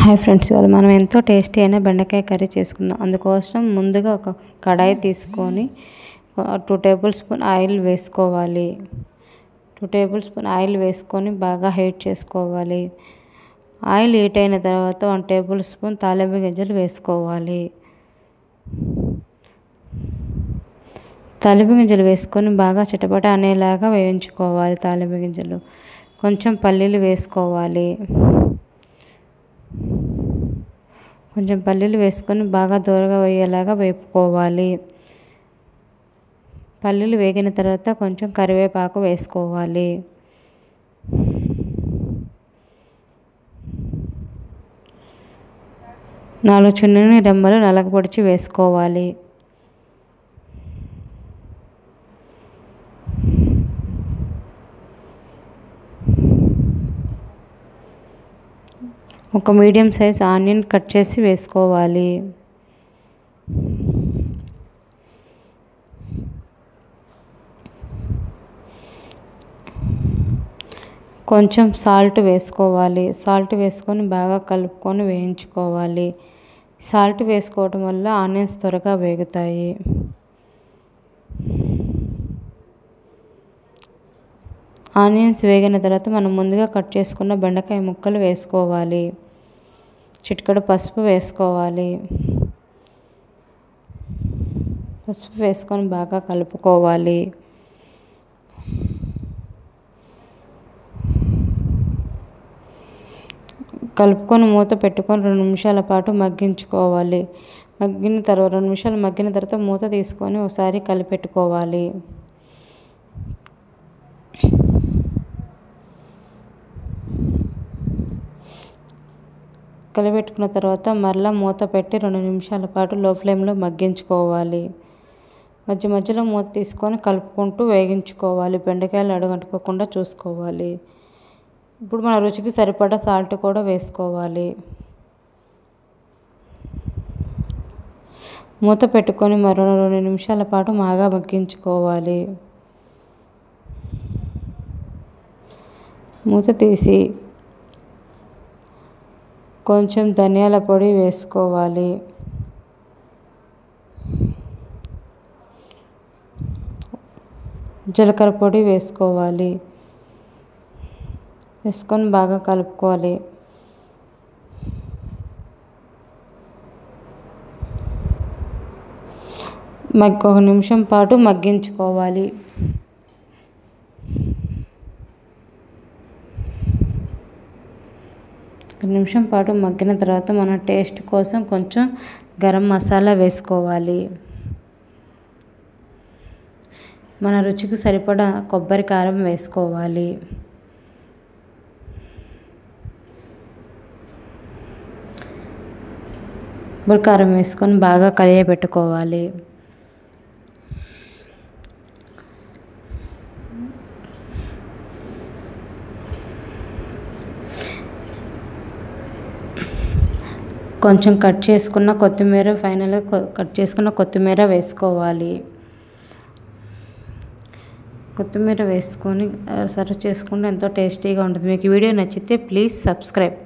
Hi friends, ఇవాళ మనం ఎంతో టేస్టీ అయిన బెండకాయ కర్రీ చేసుకుందాం. అందుకోసం ముందుగా ఒక కడాయి తీసుకొని 2 టేబుల్ స్పూన్ ఆయిల్ వేసుకోవాలి. 2 టేబుల్ స్పూన్ ఆయిల్ వేసుకొని బాగా హీట్ చేసుకోవాలి. ఆయిల్ హీట్ అయిన తర్వాత 1 టేబుల్ స్పూన్ తాలింపు గింజలు వేసుకోవాలి. తాలింపు గింజలు వేసుకొని బాగా చిటపట అనేలాగా వేయించుకోవాలి. తాలింపు గింజలు కొంచెం పల్లీలు వేసుకోవాలి. కొంచెం పల్లీలు వేసుకొని బాగా దూరగా వేయేలాగా వేపుకోవాలి. పల్లీలు వేగిన తర్వాత కొంచెం కరివేపాకు వేసుకోవాలి. నాలుగు చిన్న రెమ్మలు నలగపొడిచి వేసుకోవాలి. ఒక మీడియం సైజ్ ఆనియన్ కట్ చేసి వేసుకోవాలి. కొంచెం సాల్ట్ వేసుకోవాలి. సాల్ట్ వేసుకొని బాగా కలుపుకొని వేయించుకోవాలి. సాల్ట్ వేసుకోవడం వల్ల ఆనియన్స్ త్వరగా వేగుతాయి. ఆనియన్స్ వేగిన తర్వాత మనం ముందుగా కట్ చేసుకున్న బెండకాయ ముక్కలు వేసుకోవాలి. చిటికెడు పసుపు వేసుకోవాలి. పసుపు వేసుకొని బాగా కలుపుకోవాలి. కలుపుకొని మూత పెట్టుకొని 2 నిమిషాల పాటు మగ్గించుకోవాలి. మగ్గిన తర్వాత 2 నిమిషాలు మగ్గిన తర్వాత మూత తీసుకొని ఒకసారి కలిపెట్టుకోవాలి. కలిపెట్టుకున్న తర్వాత మరలా మూత పెట్టి 2 నిమిషాల పాటు లో ఫ్లేమ్లో మగ్గించుకోవాలి. మధ్య మధ్యలో మూత తీసుకొని కలుపుకుంటూ వేగించుకోవాలి. బెండకాయలు అడుగంటుకోకుండా చూసుకోవాలి. ఇప్పుడు మన రుచికి సరిపడా సాల్ట్ కూడా వేసుకోవాలి. మూత పెట్టుకొని మరో 2 నిమిషాల పాటు బాగా మగ్గించుకోవాలి. మూత తీసి కొంచెం ధనియాల పొడి వేసుకోవాలి. జీలకర్ర పొడి వేసుకోవాలి. వేసుకొని బాగా కలుపుకోవాలి. ఒక నిమిషం పాటు మగ్గించుకోవాలి. ఒక నిమిషం పాటు మగ్గిన తర్వాత మన టేస్ట్ కోసం కొంచెం గరం మసాలా వేసుకోవాలి. మన రుచికి సరిపడా కొబ్బరి కారం వేసుకోవాలి. కొబ్బరి కారం వేసుకొని బాగా కలియబెట్టుకోవాలి. కొంచెం కట్ చేసుకున్న కొత్తిమీర ఫైనల్గా కట్ చేసుకున్న కొత్తిమీర వేసుకోవాలి. కొత్తిమీర వేసుకొని సర్వ్ చేసుకుంటే ఎంతో టేస్టీగా ఉంటుంది. మీకు ఈ వీడియో నచ్చితే ప్లీజ్ సబ్స్క్రైబ్.